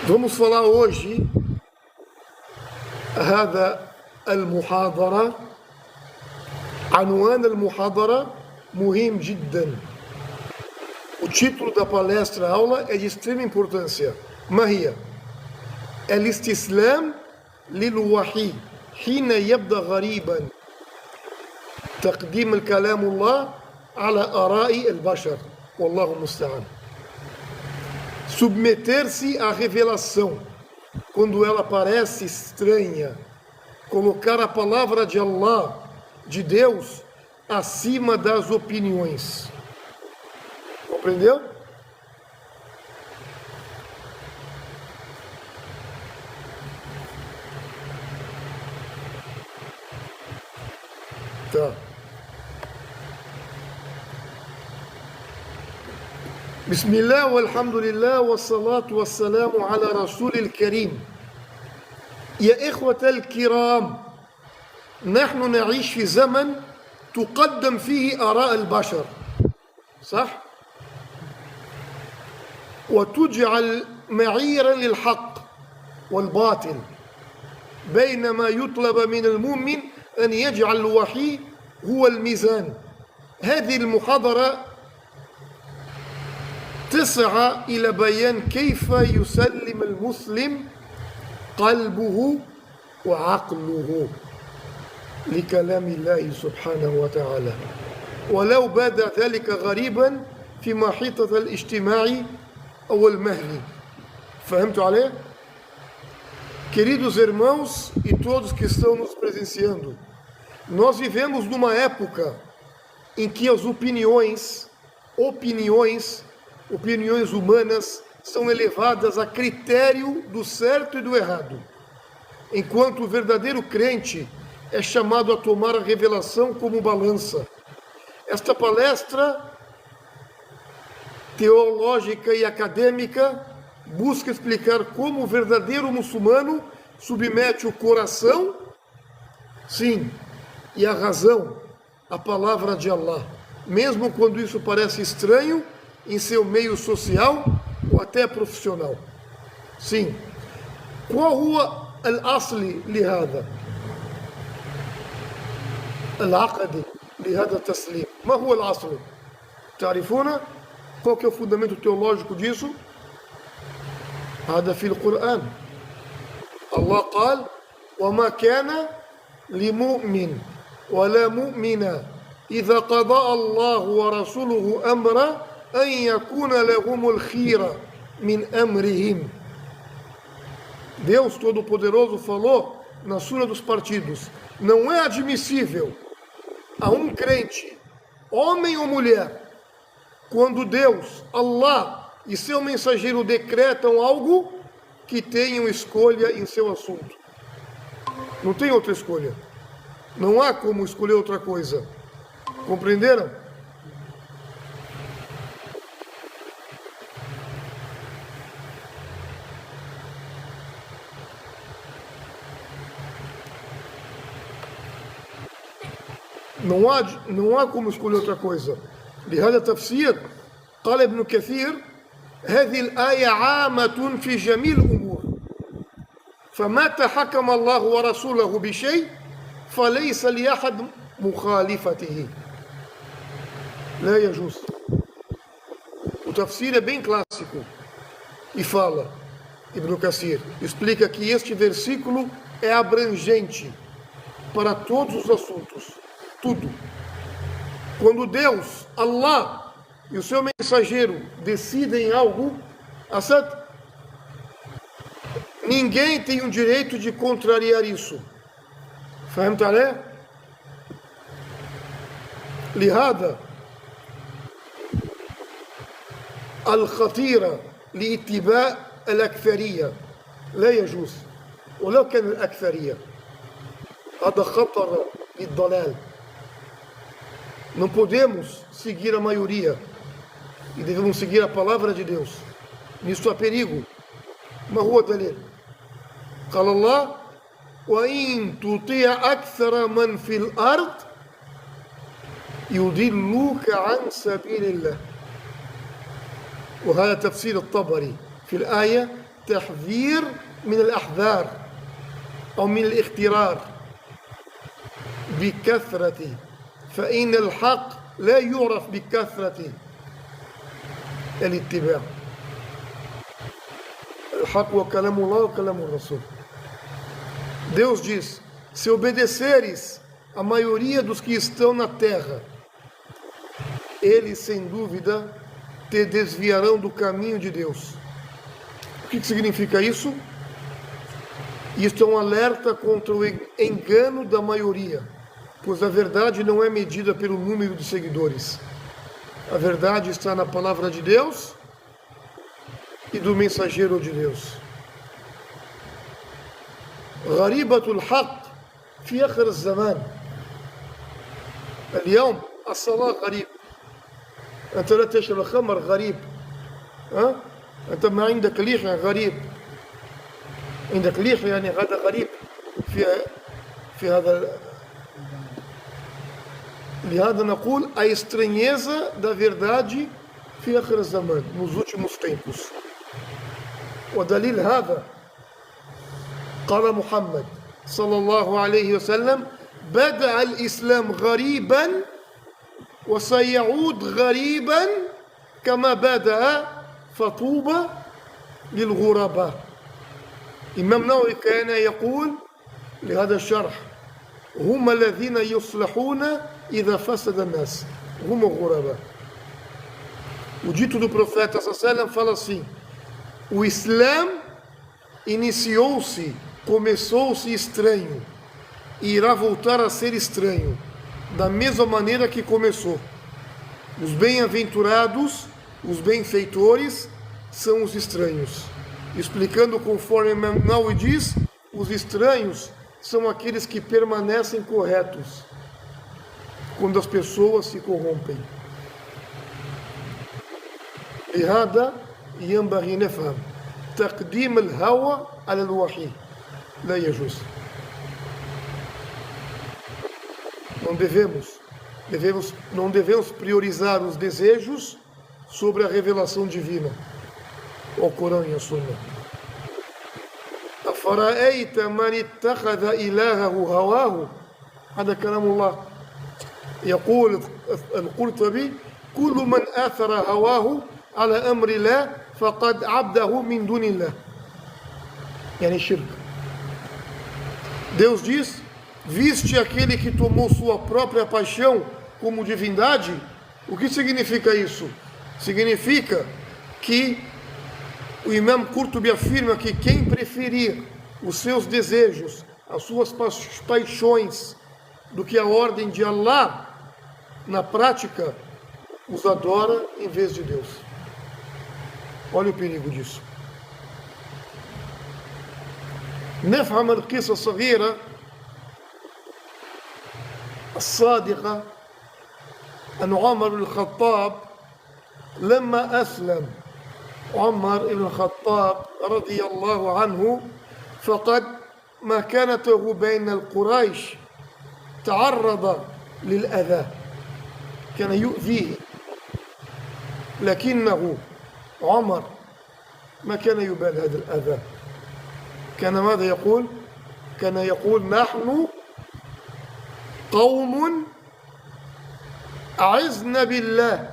Vamos falar hoje هذا المحاضرة عنوان المحاضرة مهم جدا. O título da palestra aula é de extrema importância. ما هي؟ الاستسلام للوحي حين يبدأ غريبا. تقديم الكلام الله على آراء البشر. والله المستعان. Submeter-se à revelação quando ela parece estranha. Colocar a palavra de Allah, de Deus, acima das opiniões. Compreendeu? Tá. بسم الله والحمد لله والصلاة والسلام على رسول الكريم. يا إخوة الكرام، نحن نعيش في زمن تقدم فيه آراء البشر، صح؟ وتجعل معيرا للحق والباطل، بينما يطلب من المؤمن أن يجعل الوحي هو الميزان. هذه المحاضرة تسعى إلى بيان كيف يسلم المسلم قلبه وعقله لكلام الله سبحانه وتعالى، ولو بدا ذلك غريبا في محيطة الاجتماع أو المهني. فهمتوا عليه؟ Queridos irmãos e todos que estão nos presenciando, nós vivemos numa época em que as opiniões humanas são elevadas a critério do certo e do errado, enquanto o verdadeiro crente é chamado a tomar a revelação como balança. Esta palestra teológica e acadêmica busca explicar como o verdadeiro muçulmano submete o coração, sim, e a razão à palavra de Allah, mesmo quando isso parece estranho em seu meio social ou até profissional. sim. qual هو الأصل لهذا العقد لهذا التسليم؟ ما هو الأصل؟ تعرفون qual que é o fundamento teológico disso؟ هذا في القرآن. الله قال: وما كان لمؤمن ولا مؤمنة إذا قضى الله ورسوله أمرا أن يكون لهم الخيرة من أمرهم. Deus Todo-Poderoso falou na Sura dos Partidos: não é admissível a um crente, homem ou mulher, quando Deus, Allah e seu mensageiro decretam algo, que tenham escolha em seu assunto. Não tem outra escolha. Não há como escolher outra coisa. Compreenderam? não há como escolher outra coisa. لهذا تفسير قال ابن كثير: هذه الآية عامة في جميع الأمور، فمتى حكم الله ورسوله بشيء فليس لأحد مخالفته. لا يجوز. O tafsir é bem clássico e fala, Ibn Kathir explica que este versículo é abrangente para todos os assuntos, tudo. Quando Deus, Allah e o seu mensageiro decidem algo, ninguém tem o direito de contrariar isso. فهمت عليه؟ لهذا الخطيرة لاتباع الأكثرية لا يجوز، ولو كان الأكثرية. هذا خطر للضلال. Não podemos seguir a maioria e devemos seguir a palavra de Deus. Nisso há perigo. ما هو الدليل؟ قال الله: وإن تطيع أكثر من في الأرض يضلوك عن سبيل الله. وهذا تفسير الطبري في الآية تحذير من الأحذار أو من الاغترار بكثرة، فإن الحق لا يعرف بكثرة الاتباع. الحق وكلام الله وكلام الرسول. Deus diz: se obedeceres a maioria dos que estão na terra, eles sem dúvida te desviarão do caminho de Deus. O que significa isso? Isto é um alerta contra o engano da maioria, pois a verdade não é medida pelo número de seguidores. A verdade está na palavra de Deus e do mensageiro de Deus. غريبة الحق في آخر الزمان. اليوم الصلاة غريب. أنت لا تشرب الخمر غريب. أنت ما عندك لحية غريب. عندك لحية يعني هذا غريب في هذا. لهذا نقول a estranheza da verdade في آخر الزمان, nos últimos tempos. ودليل هذا قال محمد صلى الله عليه وسلم: بدأ الإسلام غريبا وسيعود غريبا كما بدأ فطوبى للغرباء. إمام نووي كان يقول لهذا الشرح: هم الذين يصلحون إذا فسد الناس، هم الغرباء. O dito do profeta sallam fala assim: o Islã começou-se estranho e irá voltar a ser estranho, da mesma maneira que começou. Os bem-aventurados, os benfeitores, são os estranhos. Explicando conforme Nawawi diz, os estranhos são aqueles que permanecem corretos quando as pessoas se corrompem. لهذا ينبغي نفهم تقديم الهوى على الوحي لا يجوز. Não devemos priorizar os desejos sobre a revelação divina, o Corão e a Sunna. أفرأيت من اتخذ إلهه هواه. هذا كلام الله. يقول القرطبي: كل من آثر هواه على أمر الله فقد عبده من دون الله. يعني shirk. Deus diz: viste aquele que tomou sua própria paixão como divindade? O que significa isso? Significa que o Imam Qurtubi afirma que quem preferir os seus desejos, as suas paixões, do que a ordem de Allah, na prática, os adora em vez de Deus. Olha o perigo disso. نفهم القصة الصغيرة الصادقة أن عمر بن الخطاب لما أسلم عمر بن الخطاب رضي الله عنه فقد مكانته بين القريش تعرض للأذى، كان يؤذيه، لكنه عمر ما كان يبال هذا الأذى. كان ماذا يقول؟ كان يقول: نحن قوم أعزنا بالله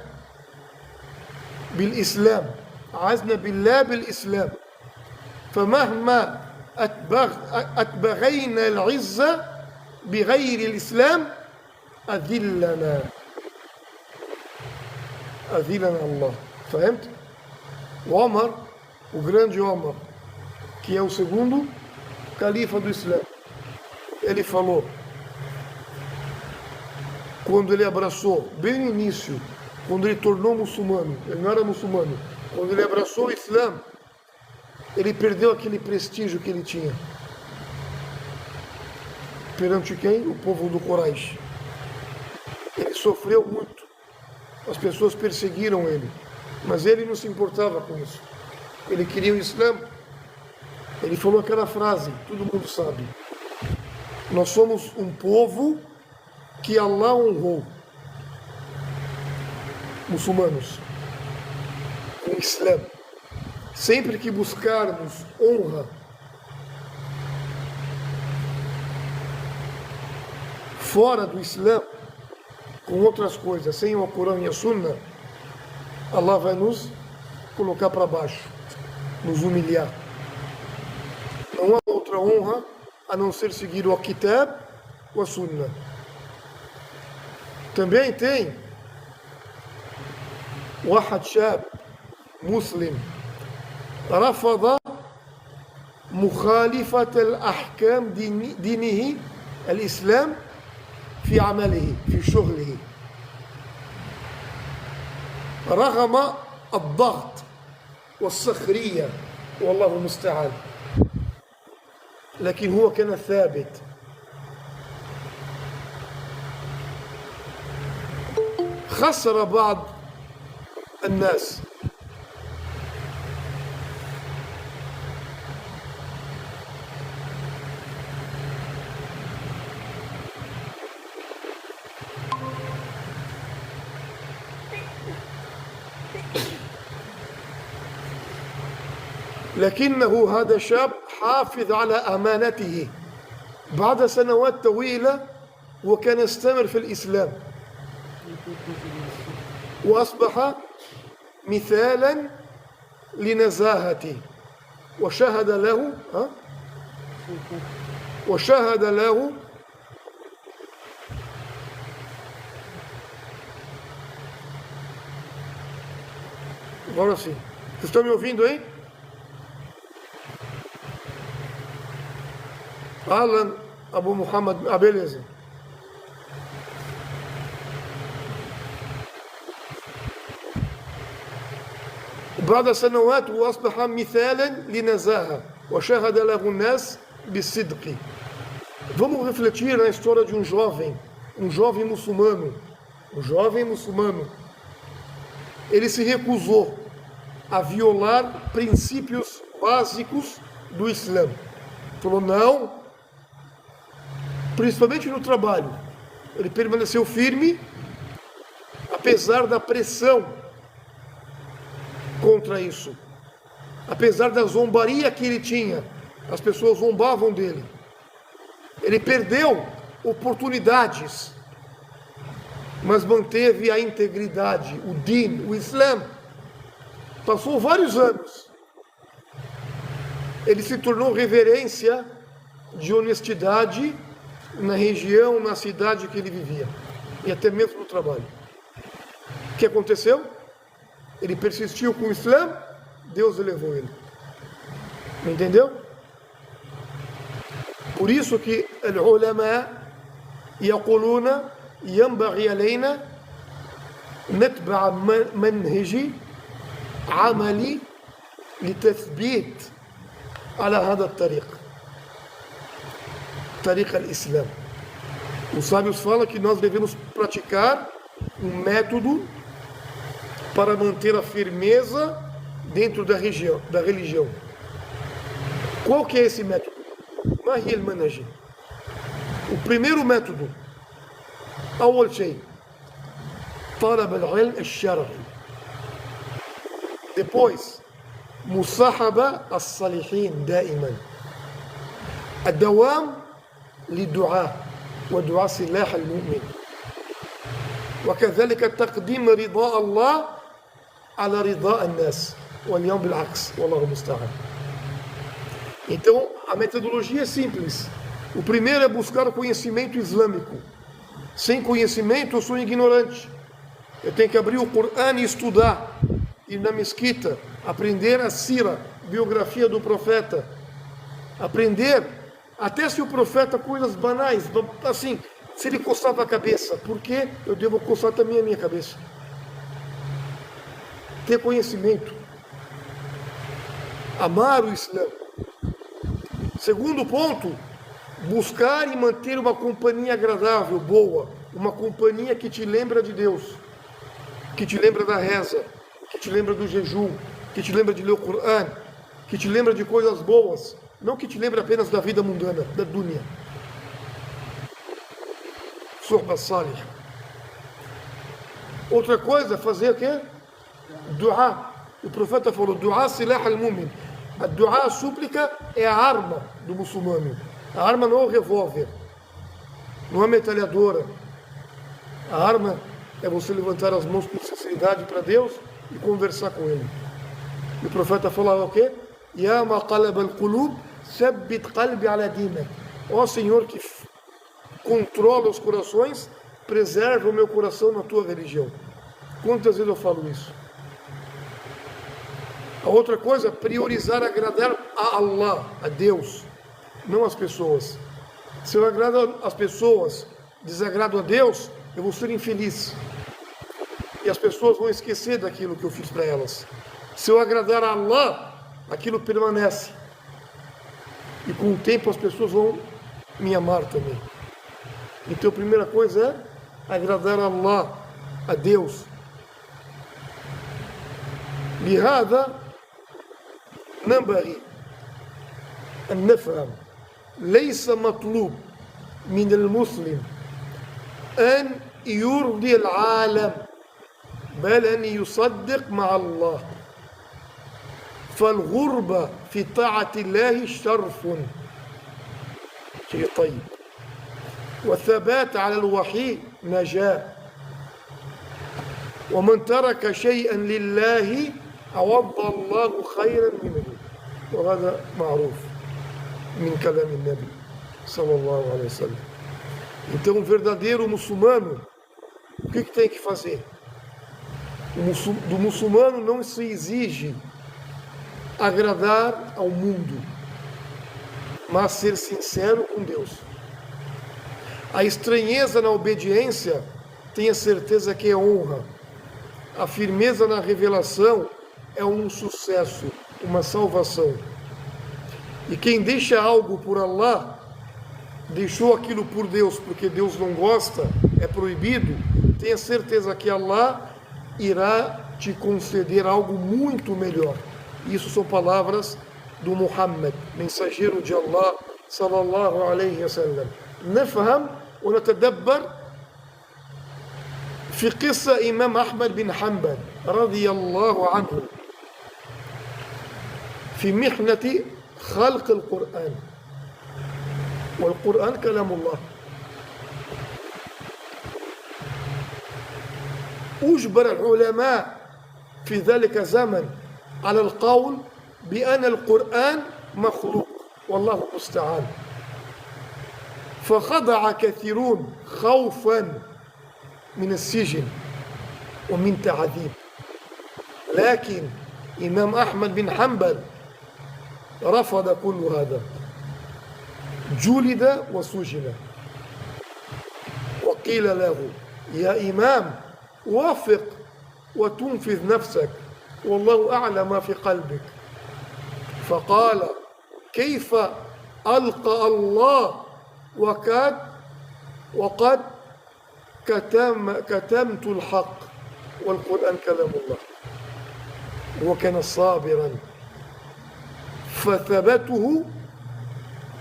بالإسلام، أعزنا بالله بالإسلام، فمهما أتبغينا العزة بغير الإسلام أذلنا الله. فهمت؟ Omar, o grande Omar, que é o segundo califa do Islã, ele falou, quando ele abraçou, bem no início, quando ele tornou muçulmano, ele não era muçulmano, quando ele abraçou o Islã, ele perdeu aquele prestígio que ele tinha perante quem? O povo do Quraysh. Ele sofreu muito, as pessoas perseguiram ele, mas ele não se importava com isso. Ele queria o Islã. Ele falou aquela frase, todo mundo sabe: nós somos um povo que Allah honrou. Muçulmanos, com o Islã. sempre que buscarmos honra fora do Islã, com outras coisas, sem o Corão e a Sunna, Allah vai nos colocar para baixo, nos humilhar. Não há outra honra a não ser seguir o Kitab ou a Sunna. Também tem واحد شاب مسلم رفض مخالفة الأحكام دينه الإسلام في عمله في شغله رغم الضغط والصخرية والله المستعان، لكن هو كان ثابت. خسر بعض الناس، لكنه هذا شاب حافظ على أمانته بعد سنوات طويلة، وكان يستمر في الإسلام وأصبح مثالا لنزاهته، وشهد له agora sim. Vocês estão me ouvindo aí? Alan Abu Muhammad, beleza. بعد سنوات وأصبح مثالا لنزاهة وشهد له الناس بالصدق. Vamos refletir na história de um jovem muçulmano. Ele se recusou a violar princípios básicos do Islã. Falou não, principalmente no trabalho. Ele permaneceu firme, apesar da pressão contra isso, apesar da zombaria que ele tinha. As pessoas zombavam dele. Ele perdeu oportunidades, mas manteve a integridade, o din, o Islã. Passou vários anos. Ele se tornou referência de honestidade na região, na cidade que ele vivia, e até mesmo no trabalho. O que aconteceu? Ele persistiu com o Islã, Deus elevou ele. Entendeu? Por isso que os ulama يقولون ينبغي علينا نتبع منهج عملي لتثبيت على هذا الطريق، طريق الإسلام. Os sábios falam que nós devemos praticar um método para manter a firmeza dentro da religião. Qual que é esse método? ما هي المنهج؟ O primeiro método, أول شيء طلب العلم الشرعي. Depois, مصاحبة الصالحين دائما. الدوام للدعاء، ودعاء سلاح المؤمن. وكذلك تقديم رضاء الله على رضاء الناس، واليوم بالعكس والله المستعان. Então, a metodologia é simples. O primeiro é buscar o conhecimento islâmico. Sem conhecimento, eu sou ignorante. Eu tenho que abrir o Corão e estudar, ir na mesquita, aprender a sira, biografia do profeta, aprender até se o profeta coisas banais, assim, se ele coçava a cabeça, por que eu devo coçar também a minha cabeça? Ter conhecimento, amar o Islã. Segundo ponto, buscar e manter uma companhia agradável, boa, uma companhia que te lembra de Deus, que te lembra da reza, que te lembra do jejum, que te lembra de ler o Corão, que te lembra de coisas boas, não que te lembra apenas da vida mundana, da dunya. Suhba salih. Outra coisa, fazer o quê? Dua, O profeta falou, du'a silah al-mu'min. A du'a, a súplica, é a arma do muçulmano. A arma não é o revólver, não é a metralhadora. A arma é você levantar as mãos com sinceridade para Deus e conversar com Ele. E o profeta falava o quê? Ya maqalab al-qulub, sabbit qalbi ala dinak. Ó Senhor que controla os corações, preserva o meu coração na tua religião. Quantas vezes eu falo isso? A outra coisa, priorizar agradar a Allah, a Deus, não as pessoas. Se eu agrado as pessoas, desagrado a Deus, eu vou ser infeliz. E as pessoas vão esquecer daquilo que eu fiz para elas. Se eu agradar a Allah, aquilo permanece. E com o tempo as pessoas vão me amar também. Então a primeira coisa é agradar a Allah, a Deus. لهذا ينبغي أن نفهم ليس مطلوب من المسلم أن يرضي العالم بل أن يصدق مع الله فالغربة في طاعة الله شرف شيء طيب والثبات على الوحي نجاة ومن ترك شيئا لله عوض الله خيرا منه وهذا معروف من كلام النبي صلى الله عليه وسلم. Então, um verdadeiro muçulmano, o que tem que fazer? Do muçulmano não se exige agradar ao mundo, mas ser sincero com Deus. A estranheza na obediência, tenha certeza que é honra. A firmeza na revelação é um sucesso, uma salvação. E quem deixa algo por Allah, deixou aquilo por Deus, porque Deus não gosta, é proibido, tenha certeza que Allah irá te conceder algo muito melhor. Isso são palavras do Muhammad, mensageiro de Allah, sallallahu alayhi wa sallam. نفهم ونتدبر في قصة إمام أحمد بن حنبل رضي الله عنه في محنة خلق القرآن والقرآن كلام الله. أجبر العلماء في ذلك الزمن على القول بأن القرآن مخلوق والله المستعان. فخضع كثيرون خوفا من السجن ومن تعذيب. لكن إمام أحمد بن حنبل رفض كل هذا، جلد وسجن وقيل له يا إمام وافق وتنفذ نفسك والله أعلم ما في قلبك. فقال كيف ألقى الله وقد كتمت الحق والقرآن كلام الله. وكان صابرا فثبته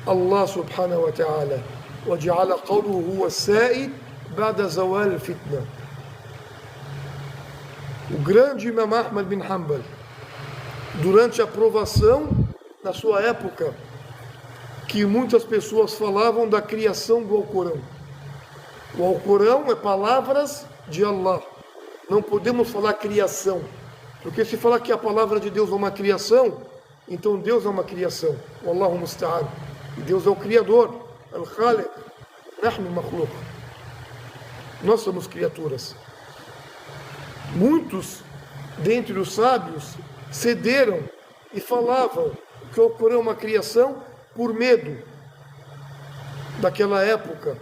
الله سبحانه وتعالى وجعل قوله هو السائد بعد زوال الفتنة. O grande Imam Ahmad bin Hanbal, durante a provação na sua época, que muitas pessoas falavam da criação do Alcorão. O Alcorão é palavras de Allah. Não podemos falar criação, porque se falar que a palavra de Deus é uma criação, então Deus é uma criação. Wallahu musta'an. E Deus é o Criador, Al-Khaliq, Nahnu makhluq. Nós somos criaturas. Muitos dentre os sábios cederam e falavam que o Alcorão é uma criação por medo daquela época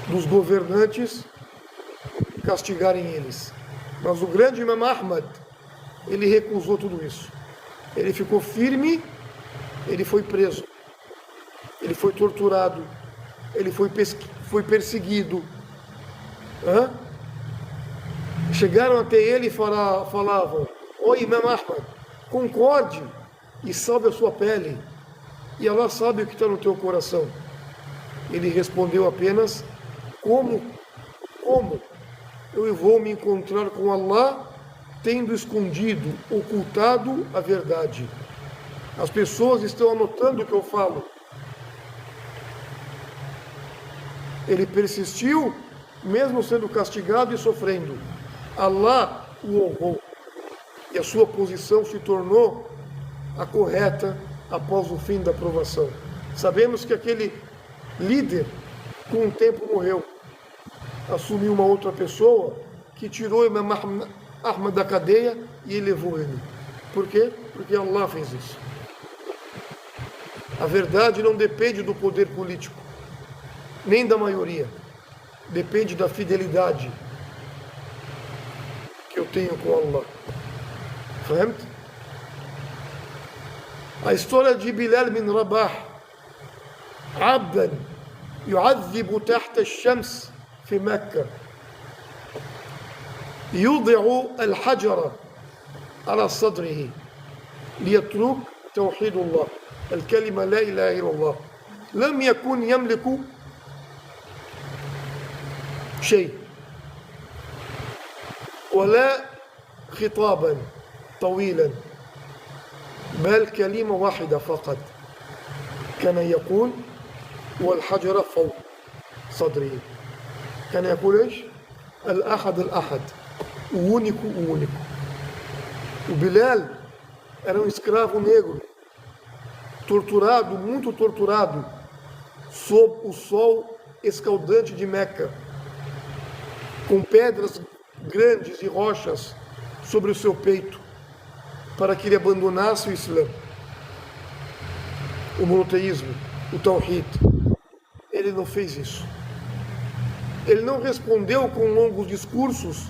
dos governantes castigarem eles. Mas o grande Imam Ahmad, ele recusou tudo isso. Ele ficou firme, ele foi preso, ele foi torturado, ele foi perseguido. Chegaram até ele e falavam: "Ô Imam Ahmad, concorde e salve a sua pele, e Allah sabe o que está no teu coração." Ele respondeu apenas: como eu vou me encontrar com Allah tendo escondido, ocultado a verdade. As pessoas estão anotando o que eu falo. Ele persistiu, mesmo sendo castigado e sofrendo. Allah o honrou. E a sua posição se tornou a correta após o fim da provação. Sabemos que aquele líder, com o tempo, morreu. Assumiu uma outra pessoa que tirou Imam Ahmad da cadeia e elevou ele. Por quê? Porque Allah fez isso. A verdade não depende do poder político, nem da maioria. Depende da fidelidade que eu tenho com Allah. Fahamt? A história de Bilal bin Rabah, عبدا يعذب تحت الشمس في مكة يوضع الحجر على صدره ليترك توحيد الله الكلمة لا إله إلا الله لم يكن يملك شيء ولا خطابا طويلا بل كلمة واحدة فقط كان يقول والحجر فوق صدره كان يقول إيش؟ الأحد الأحد o único, o único. O Bilal era um escravo negro, torturado, muito torturado, sob o sol escaldante de Meca, com pedras grandes e rochas sobre o seu peito, para que ele abandonasse o Islã, o monoteísmo, o Tawhid. Ele não fez isso. Ele não respondeu com longos discursos,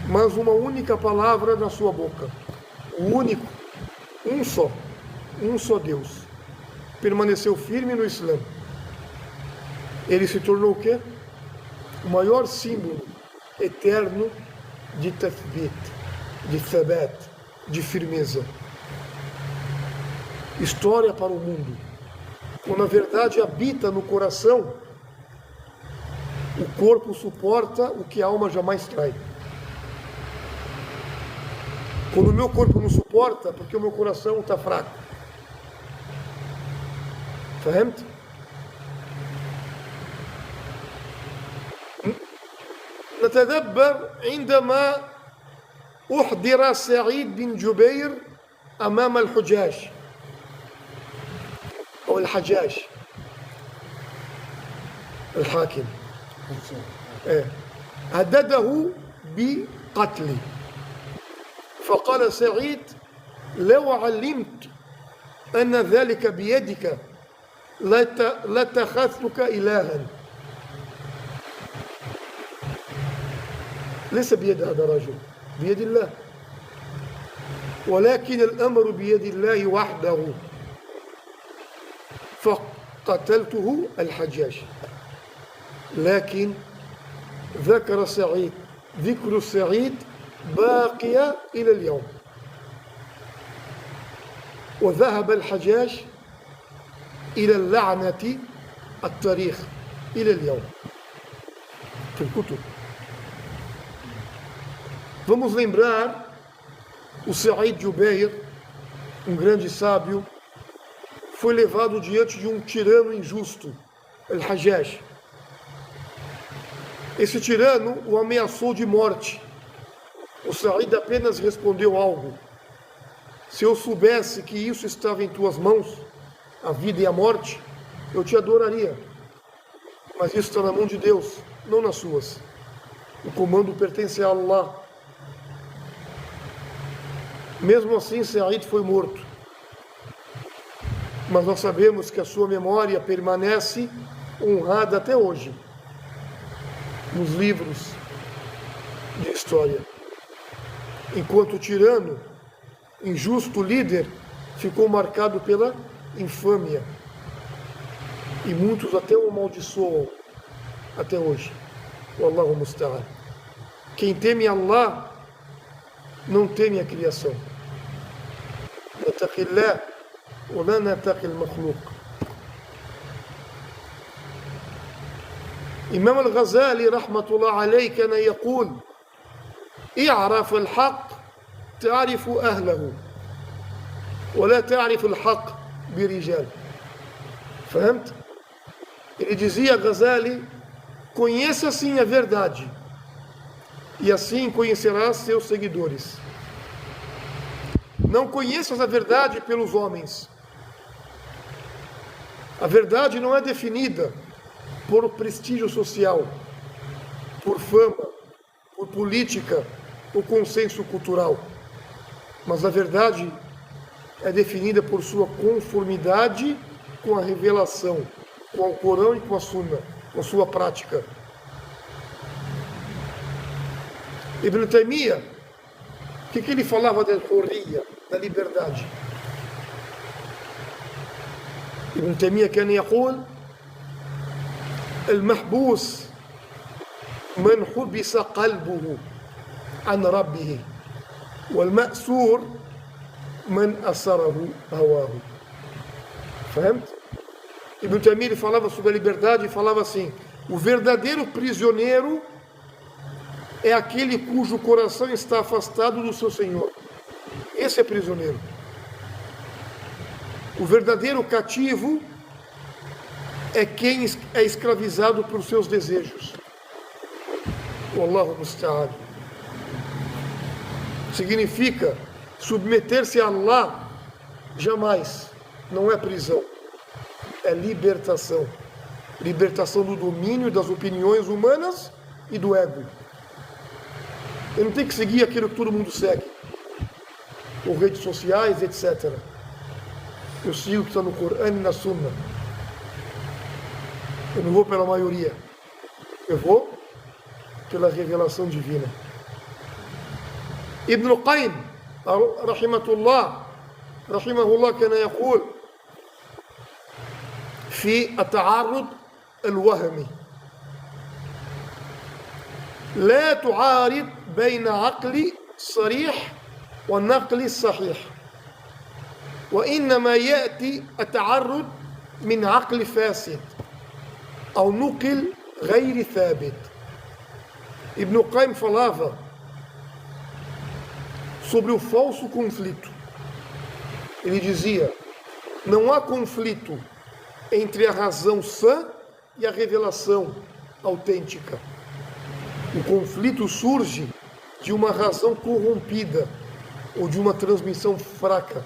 mas uma única palavra na sua boca. O único, um só Deus. Permaneceu firme no Islã. Ele se tornou o quê? O maior símbolo eterno de tathbit, de thabat, de firmeza. História para o mundo. Quando a verdade habita no coração, o corpo suporta o que a alma jamais trai. Quando o meu corpo não suporta, porque o meu coração está fraco. فهمت؟ نتدبر عندما أحضر سعيد بن جبير أمام الحجاج أو الحجاج الحاكم هدده بقتله فقال سعيد لو علمت أن ذلك بيدك لاتخذتك إلها ليس بيد هذا الرجل بيد الله ولكن الأمر بيد الله وحده فقتلته الحجاج لكن ذكر سعيد ذكر سعيد باقية إلى اليوم وذهب الحجاج إلى اللعنة التاريخ إلى اليوم في الكتب. Vamos lembrar o Said Jubeir, um grande sábio, foi levado diante de um tirano injusto, Al-Hajjaj. Esse tirano o ameaçou de morte. O Said apenas respondeu algo: se eu soubesse que isso estava em tuas mãos, a vida e a morte, eu te adoraria. Mas isso está na mão de Deus, não nas suas. O comando pertence a Allah. Mesmo assim, Said foi morto. Mas nós sabemos que a sua memória permanece honrada até hoje nos livros de história. Enquanto o tirano, injusto líder, ficou marcado pela infâmia. E muitos até o amaldiçoam até hoje. Wallahu musta'an. Quem teme Allah não teme a criação. نتقي الله ولا نتقي المخلوق. إمام الغزالي رحمة الله عليه كان يقول: اعرف الحق تعرف أهله ولا تعرف الحق برجال. فهمت؟ Ele dizia, Ghazali, conheça sim a verdade, e assim conhecerás seus seguidores. Não conheças a verdade pelos homens. A verdade não é definida por prestígio social, por fama, por política, por consenso cultural. Mas a verdade é definida por sua conformidade com a revelação, com o Corão e com a Sunna, com a sua prática. Ibn Taymiyyah, o que ele falava da hurriya, da liberdade? Ibn Taymiyyah كان يقول المحبوس من حبس قلبه عن ربه والمأسور من أسره هواه. فهمت؟ Ibn Taymiyyah falava sobre a liberdade e falava assim: o verdadeiro prisioneiro é aquele cujo coração está afastado do seu Senhor. Esse é prisioneiro. O verdadeiro cativo é quem é escravizado por seus desejos. Wallahu musta'an. Significa submeter-se a Allah jamais. Não é prisão, é libertação. Libertação do domínio das opiniões humanas e do ego. Eu não tenho que seguir aquilo que todo mundo segue, ou redes sociais, etc. Eu sigo o que está no Corão e na Sunna. Eu não vou pela maioria, eu vou pela revelação divina. Ibn Qayyim, rahimahullah, كان يقول في التعارض الوهمي: لا تعارض بين عقل صريح والنقل صحيح، وإنما يأتي التعرض من عقل فاسد أو نقل غير ثابت. Ibn Qayyim falava sobre o falso conflito. Ele dizia: não há conflito entre a razão sã e a revelação autêntica. O conflito surge de uma razão corrompida ou de uma transmissão fraca.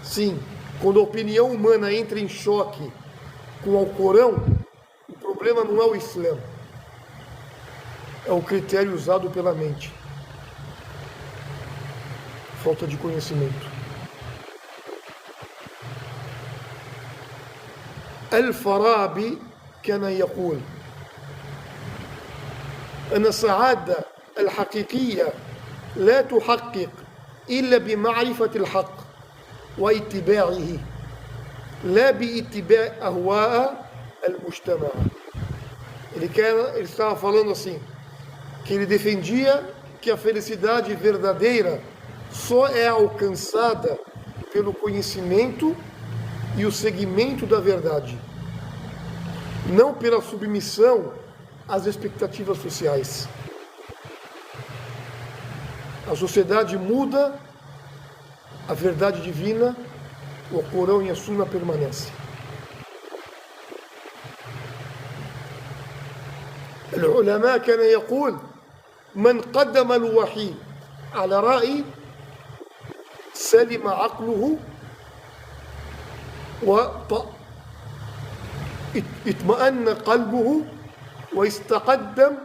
Sim, quando a opinião humana entra em choque com o Alcorão, o problema não é o Islã, é o critério usado pela mente. Falta de conhecimento. الفارابي كان يقول أن السعادة الحقيقية لا تحقق إلا بمعرفة الحق واتباعه لا باتباع أهواء المجتمع. Ele estava falando assim, que ele defendia que a felicidade verdadeira só é alcançada pelo conhecimento e o seguimento da verdade, não pela submissão às expectativas sociais. A sociedade muda, a verdade divina, o Corão e a Sunna permanecem. العلماء كان يقول من قدم الوحي على رأي سلم عقله واطمأن قلبه واستقدم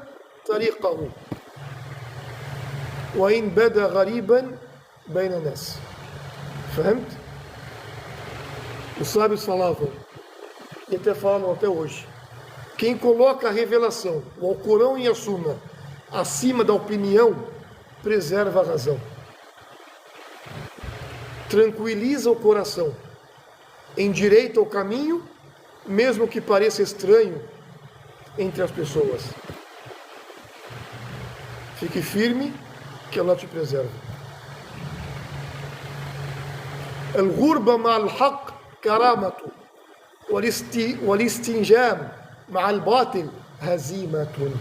طريقه وإن بدا غريبا بين الناس. فهمت؟ Os sábios falavam, e até falam até hoje, quem coloca a revelação, o Alcorão e a Sunna, acima da opinião, preserva a razão. Tranquiliza o coração, endireita o caminho, mesmo que pareça estranho entre as pessoas. Fique firme, que Allah te preserva. الغربة مع الحق كرامة والاستنجام مع الباطل هزيمة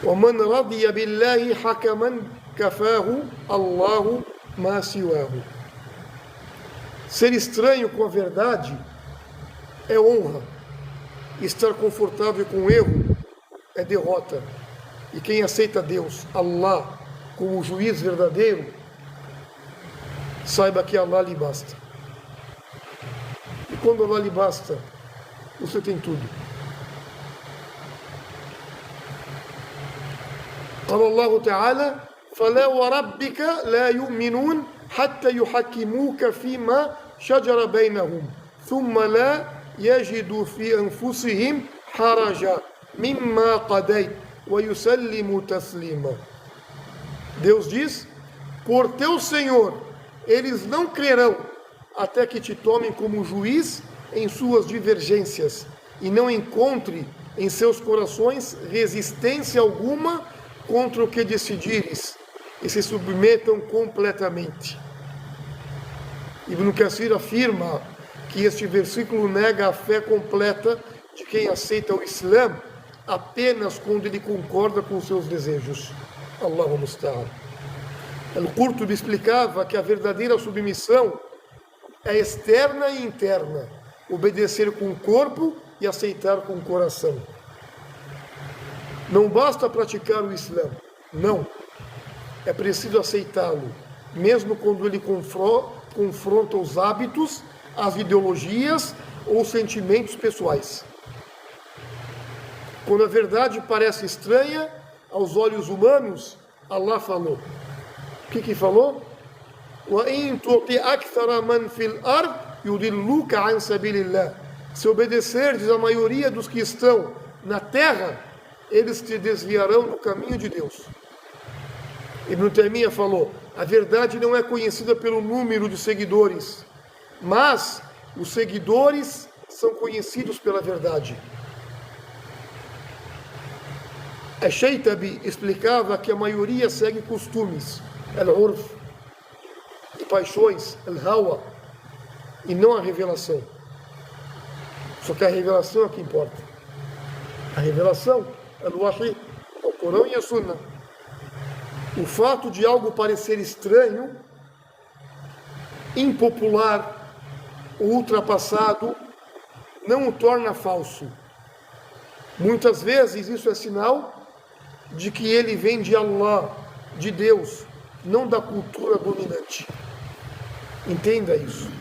ومن رضي بالله حكما kafahu Allahu ma siwahu. Ser estranho com a verdade é honra. Estar confortável com o erro é derrota. E quem aceita Deus, Allah, como juiz verdadeiro, saiba que Allah lhe basta. E quando Allah lhe basta, você tem tudo. قال الله تعالى فلا وربك لا يؤمنون حتى يحكموك فيما شجر بينهم ثم لا يجدوا في أنفسهم حرجا مما قضيت ويسلموا تسليما. Deus diz: por teu Senhor, eles não crerão até que te tomem como juiz em suas divergências e não encontre em seus corações resistência alguma contra o que decidires e se submetam completamente. Ibn Kathir afirma que este versículo nega a fé completa de quem aceita o Islã apenas quando ele concorda com seus desejos. Allahu musta'an. Al-Qurtubi explicava que a verdadeira submissão é externa e interna, obedecer com o corpo e aceitar com o coração. Não basta praticar o Islã, não. É preciso aceitá-lo, mesmo quando ele confronta os hábitos, as ideologias ou os sentimentos pessoais. Quando a verdade parece estranha aos olhos humanos, Allah falou. O que falou? وَإِن تُطِعْ أَكْثَرَ مَنْ فِي الْأَرْضِ يُضِلُّوكَ عَنْ سَبِيلِ اللَّهِ. Se obedecerdes a maioria dos que estão na terra, eles te desviarão do caminho de Deus. Ibn Taymiyyah falou: a verdade não é conhecida pelo número de seguidores, mas os seguidores são conhecidos pela verdade. Ash-Shaytabi explicava que a maioria segue costumes, al-urf, e paixões, al-hawa, e não a revelação. Só que a revelação é o que importa. A revelação, al-wahi, o Corão e a Sunna. O fato de algo parecer estranho, impopular, ultrapassado, não o torna falso. Muitas vezes isso é sinal de que ele vem de Allah, de Deus, não da cultura dominante. Entenda isso.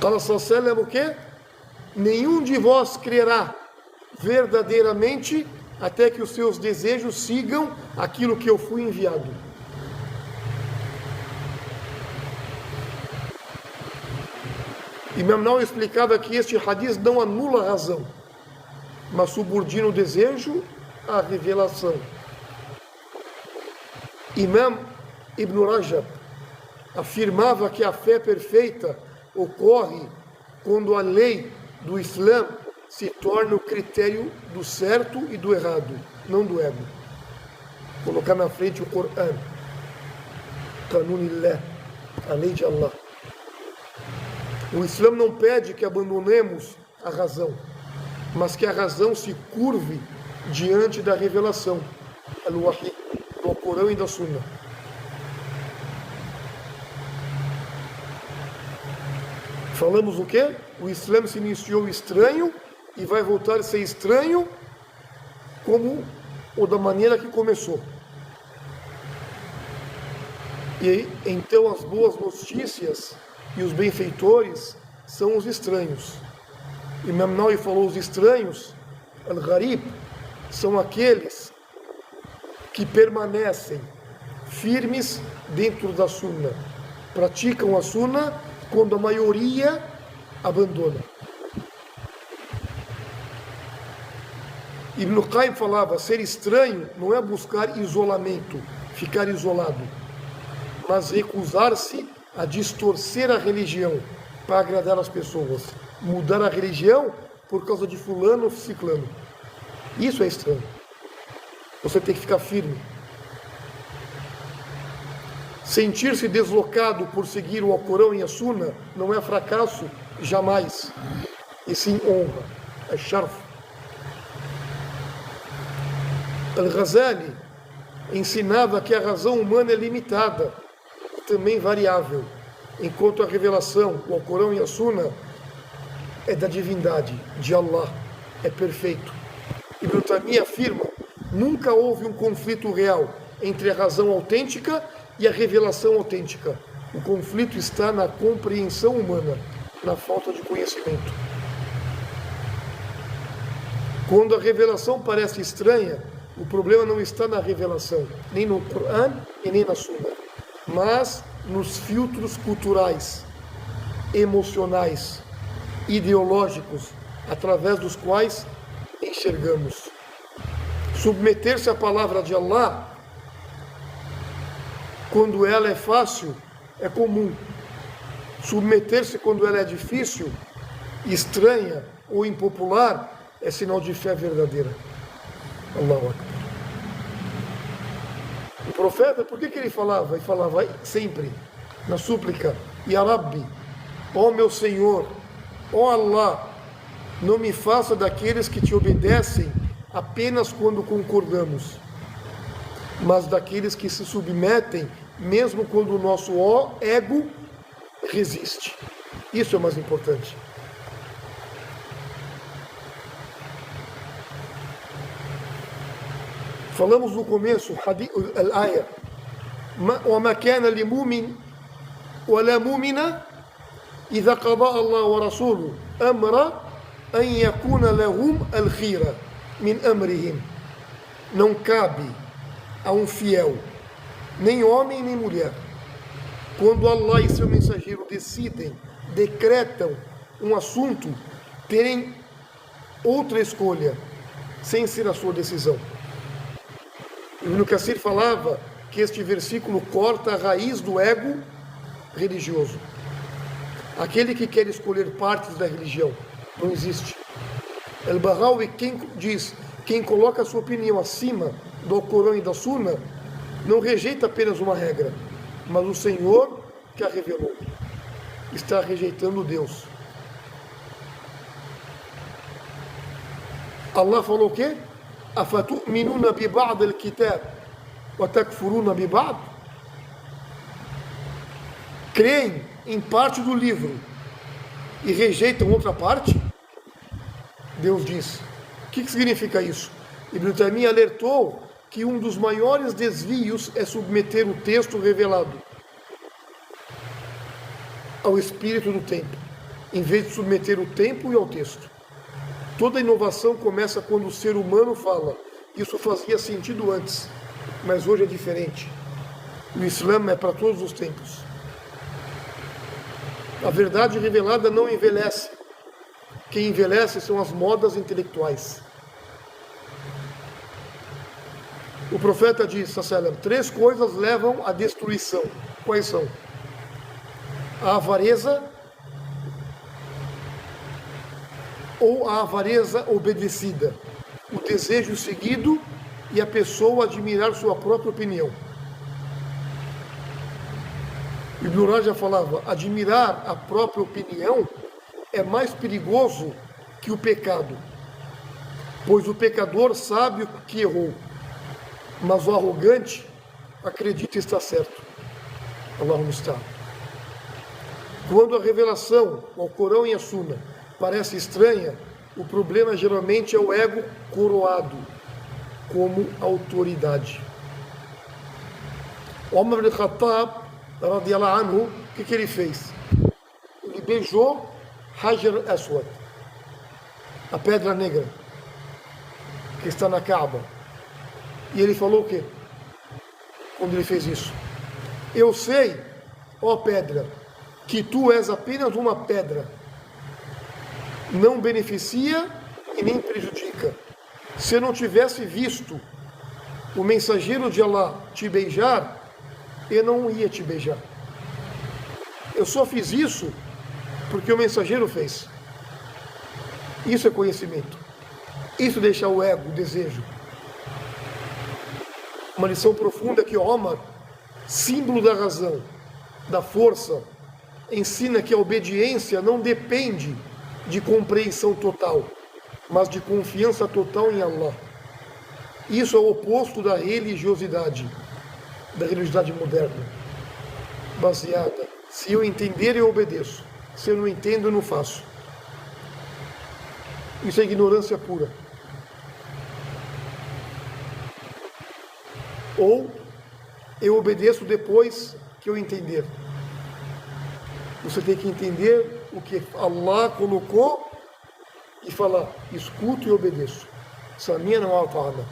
Qala sallallahu o quê? Nenhum de vós crerá verdadeiramente até que os seus desejos sigam aquilo que eu fui enviado. Imam Nawawi explicava que este hadith não anula a razão, mas subordina o desejo à revelação. Imam Ibn Rajab afirmava que a fé perfeita ocorre quando a lei do Islã se torna o critério do certo e do errado, não do ego. Colocar na frente o Corão, Qanunillah, a lei de Allah. O Islã não pede que abandonemos a razão, mas que a razão se curve diante da revelação, al-Wahi, do Corão e da Sunna. Falamos o quê? O Islã se iniciou estranho e vai voltar a ser estranho como ou da maneira que começou. E então as boas notícias e os benfeitores são os estranhos. Imam Nawawi falou: os estranhos, al-gharib, são aqueles que permanecem firmes dentro da Sunna, praticam a Sunna quando a maioria abandona. Ibn Qayyim falava: ser estranho não é buscar isolamento, ficar isolado, mas recusar-se a distorcer a religião para agradar as pessoas, mudar a religião por causa de fulano ou ciclano. Isso é estranho. Você tem que ficar firme. Sentir-se deslocado por seguir o Alcorão e a Sunna não é fracasso, jamais, e sim honra, é sharf. Al-Ghazali ensinava que a razão humana é limitada e também variável, enquanto a revelação, o Alcorão e a Sunna, é da divindade, de Allah, é perfeito. Ibn Taymiyyah afirma: nunca houve um conflito real entre a razão autêntica e a revelação autêntica. O conflito está na compreensão humana, na falta de conhecimento. Quando a revelação parece estranha, o problema não está na revelação, nem no Corão e nem na Sunna, mas nos filtros culturais, emocionais, ideológicos, através dos quais enxergamos. Submeter-se à palavra de Allah, quando ela é fácil, é comum. Submeter-se quando ela é difícil, estranha ou impopular, é sinal de fé verdadeira. Allahu Akbar. O profeta, por que ele falava? Ele falava sempre, na súplica: Ya Rabbi, ó meu Senhor, ó Allah, não me faça daqueles que te obedecem apenas quando concordamos, mas daqueles que se submetem mesmo quando o nosso ego resiste. Isso é o mais importante. Falamos no começo, al-aya: وَمَا كَانَ لِمُؤْمِنٍ وَلَا مُؤْمِنَةٍ إِذَا قَضَى اللَّهُ وَرَسُولُهُ أَمْرًا أَنْ يَكُونَ لَهُمْ الْخِيَرَةُ مِنْ أَمْرِهِمْ. Não cabe a um fiel, nem homem nem mulher, quando Allah e seu mensageiro decidem, decretam um assunto, terem outra escolha, sem ser a sua decisão. Ibn Kathir falava que este versículo corta a raiz do ego religioso. Aquele que quer escolher partes da religião, não existe. Al-Bahawi quem coloca a sua opinião acima do Corão e da Sunna, não rejeita apenas uma regra, mas o Senhor que a revelou. Está rejeitando Deus. Allah falou o quê? أَفَتُؤْمِنُونَ بِبَعْضِ الْكِتَابِ وَتَكْفُرُونَ بِبَعْضِ. Creem em parte do livro e rejeitam outra parte? Deus diz. O que significa isso? Ibn Taymiyyah alertou que um dos maiores desvios é submeter o texto revelado ao espírito do tempo, em vez de submeter o tempo e ao texto. Toda inovação começa quando o ser humano fala: isso fazia sentido antes, mas hoje é diferente. O Islã é para todos os tempos. A verdade revelada não envelhece. Quem envelhece são as modas intelectuais. O profeta diz: 3 coisas levam à destruição. Quais são? A avareza, ou a avareza obedecida, o desejo seguido e a pessoa admirar sua própria opinião. Ibn Rajab falava: admirar a própria opinião é mais perigoso que o pecado, pois o pecador sabe o que errou, mas o arrogante acredita estar certo. Allahumma está. Quando a revelação, o Corão e a Sunna, parece estranha, o problema geralmente é o ego coroado como autoridade. Omar ibn Khattab, radiyallahu anhu, o que ele fez? Ele beijou Hajar Aswad, a pedra negra que está na Kaaba. E ele falou o quê? Quando ele fez isso: eu sei, ó pedra, que tu és apenas uma pedra, não beneficia e nem prejudica. Se eu não tivesse visto o mensageiro de Allah te beijar, eu não ia te beijar. Eu só fiz isso porque o mensageiro fez. Isso é conhecimento. Isso deixa o ego, o desejo. Uma lição profunda que Omar, símbolo da razão, da força, ensina que a obediência não depende de compreensão total, mas de confiança total em Allah. Isso é o oposto da religiosidade moderna, baseada: se eu entender, eu obedeço. Se eu não entendo, eu não faço. Isso é ignorância pura. Ou eu obedeço depois que eu entender. Você tem que entender o que Allah colocou e falar: escuto e obedeço. Samina wa ata'na.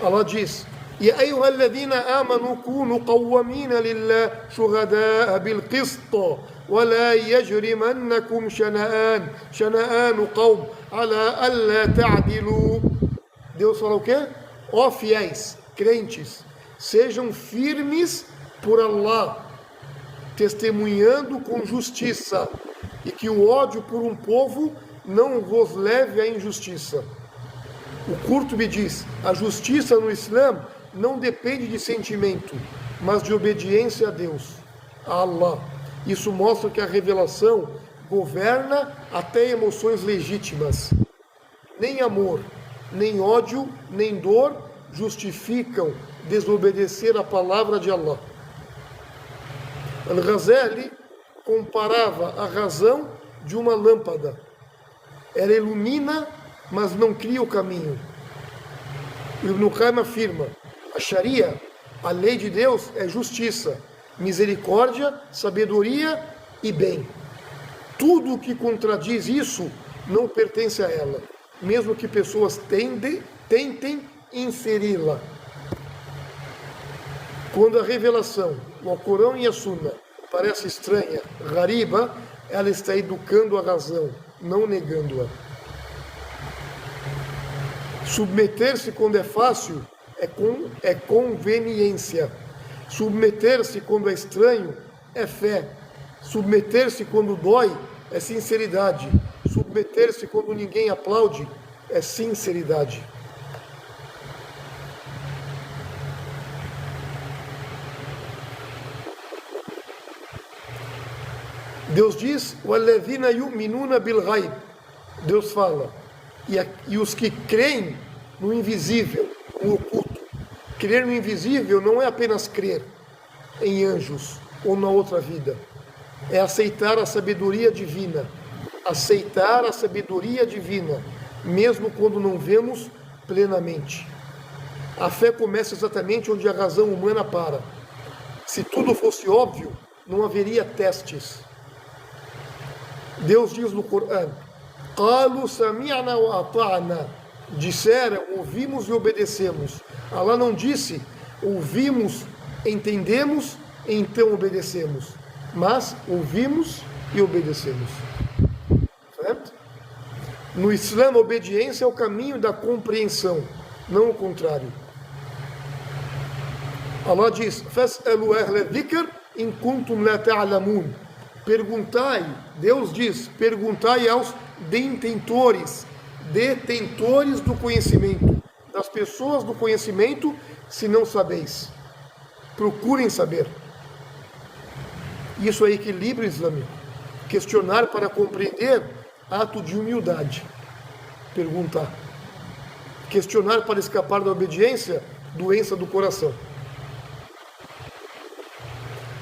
Allah diz: يا أيها الذين آمنوا كونوا قوامين لله شهداء بالقسط ولا يجرمنكم شنآن قوم على ألا تعدلوا. Deus fala o quê? Ó fiéis, crentes, sejam firmes por Allah, testemunhando com justiça, e que o ódio por um povo não vos leve à injustiça. O Qurtubi diz: a justiça no Islã não depende de sentimento, mas de obediência a Deus, a Allah. Isso mostra que a revelação governa até emoções legítimas. Nem amor, nem ódio, nem dor justificam desobedecer a palavra de Allah. Al-Ghazali comparava a razão de uma lâmpada. Ela ilumina, mas não cria o caminho. Ibn Qayyim afirma: a Sharia, a lei de Deus, é justiça, misericórdia, sabedoria e bem. Tudo o que contradiz isso não pertence a ela, mesmo que pessoas tentem inseri-la. Quando a revelação, o Alcorão e a Sunna, parece estranha, gariba, ela está educando a razão, não negando-a. Submeter-se quando é fácil é conveniência. Submeter-se quando é estranho é fé. Submeter-se quando dói é sinceridade. Submeter-se quando ninguém aplaude é sinceridade. Deus diz: وَالَّذِينَ يُؤْمِنُونَ بِالْغَيْبِ. Deus fala: e os que creem no invisível, no oculto. Crer no invisível não é apenas crer em anjos ou na outra vida. É aceitar a sabedoria divina. Aceitar a sabedoria divina, mesmo quando não vemos plenamente. A fé começa exatamente onde a razão humana para. Se tudo fosse óbvio, não haveria testes. Deus diz no Corão: قَالُوا سَمِعْنَا وَأَطَعْنَا. Disseram: ouvimos e obedecemos. Allah não disse: ouvimos, entendemos, então obedecemos. Mas ouvimos e obedecemos. Certo? No Islã, a obediência é o caminho da compreensão, não o contrário. Allah diz: فَاسْأَلُوا أَهْلَ الذِّكْرِ إِن كُنتُمْ لَا تَعْلَمُونَ. Perguntai, Deus diz, perguntai aos detentores do conhecimento, das pessoas do conhecimento, se não sabeis. Procurem saber. Isso é equilíbrio islâmico. Questionar para compreender, ato de humildade. Perguntar. Questionar para escapar da obediência, doença do coração.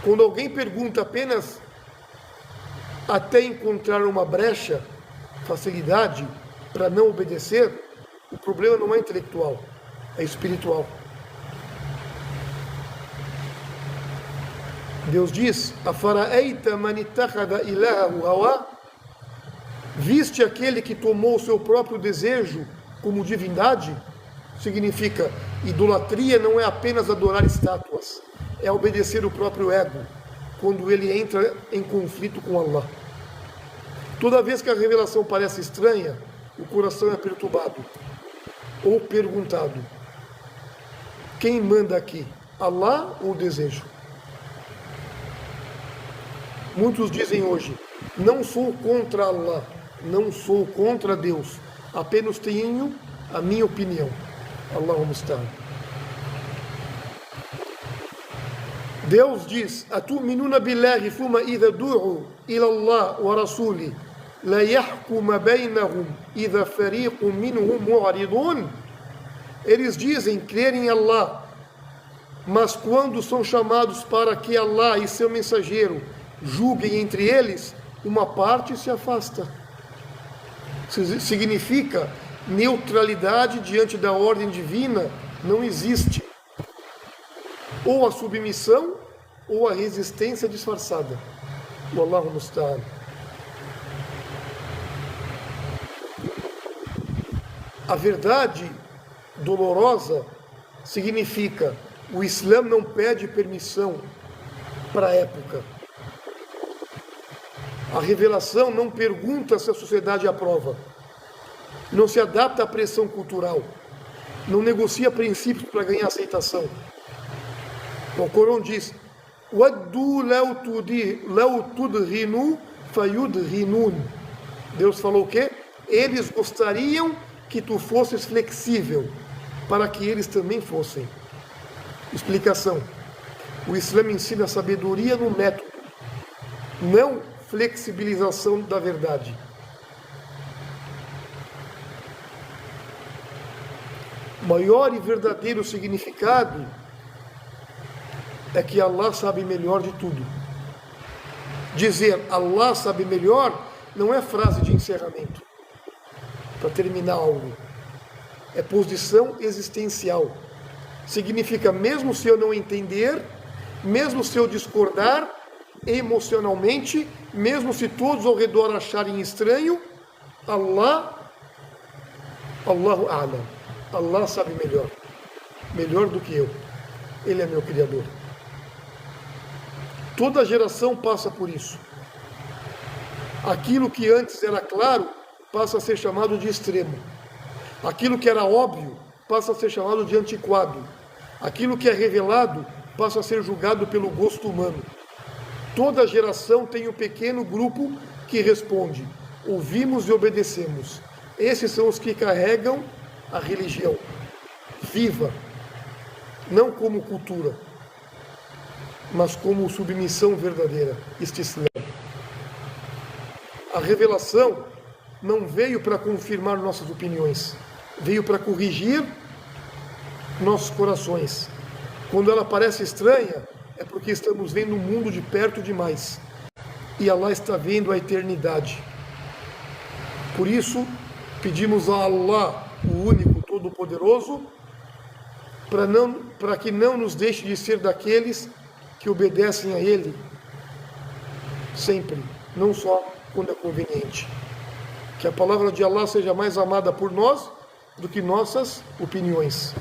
Quando alguém pergunta apenas até encontrar uma brecha, facilidade para não obedecer, o problema não é intelectual, é espiritual. Deus diz: Afara'aita man ittakhadha ilahahu hawa? Viste aquele que tomou o seu próprio desejo como divindade? Significa, idolatria não é apenas adorar estátuas, é obedecer o próprio ego, quando ele entra em conflito com Allah. Toda vez que a revelação parece estranha, o coração é perturbado ou perguntado: quem manda aqui, Allah ou o desejo? Muitos dizem hoje: não sou contra Allah, não sou contra Deus, apenas tenho a minha opinião. Allahu musta'an. Deus diz: atu'minuna billahi thumma idha du'u ila Allah wa rasuli لَيَحْكُمَ بَيْنَهُمْ إِذَا فَرِيقٌ مِّنْهُمْ مُعْرِضُونَ. Eles dizem crer em Allah, mas quando são chamados para que Allah e seu mensageiro julguem entre eles, uma parte se afasta. Significa neutralidade diante da ordem divina não existe. Ou a submissão ou a resistência disfarçada. Wallahu musta'an. A verdade dolorosa significa o Islã não pede permissão para a época. A revelação não pergunta se a sociedade aprova. Não se adapta à pressão cultural. Não negocia princípios para ganhar aceitação. O Corão diz: وَدُّوا لَوْ تُدْهِنُوا فَيُدْهِنُونَ. Deus falou o quê? Eles gostariam que tu fosses flexível, para que eles também fossem. Explicação. O Islã ensina sabedoria no método, não flexibilização da verdade. Maior e verdadeiro significado é que Allah sabe melhor de tudo. Dizer Allah sabe melhor não é frase de encerramento para terminar algo. É posição existencial. Significa, mesmo se eu não entender, mesmo se eu discordar emocionalmente, mesmo se todos ao redor acharem estranho, Allahu A'lam. Allah sabe melhor. Melhor do que eu. Ele é meu Criador. Toda geração passa por isso. Aquilo que antes era claro passa a ser chamado de extremo. Aquilo que era óbvio passa a ser chamado de antiquado. Aquilo que é revelado passa a ser julgado pelo gosto humano. Toda geração tem um pequeno grupo que responde: ouvimos e obedecemos. Esses são os que carregam a religião viva, não como cultura, mas como submissão verdadeira, Islã. A revelação não veio para confirmar nossas opiniões, veio para corrigir nossos corações. Quando ela parece estranha, é porque estamos vendo o mundo de perto demais. E Allah está vendo a eternidade. Por isso, pedimos a Allah, o único, todo-poderoso, para que não nos deixe de ser daqueles que obedecem a Ele sempre, não só quando é conveniente. Que a palavra de Allah seja mais amada por nós do que nossas opiniões.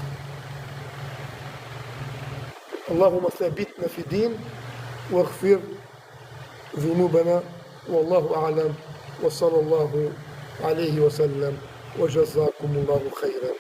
Allahumma thabitna fi din waghfir dhunubana wallahu a'lam wa sallallahu alayhi wa sallam wa jazakumullahu khairan.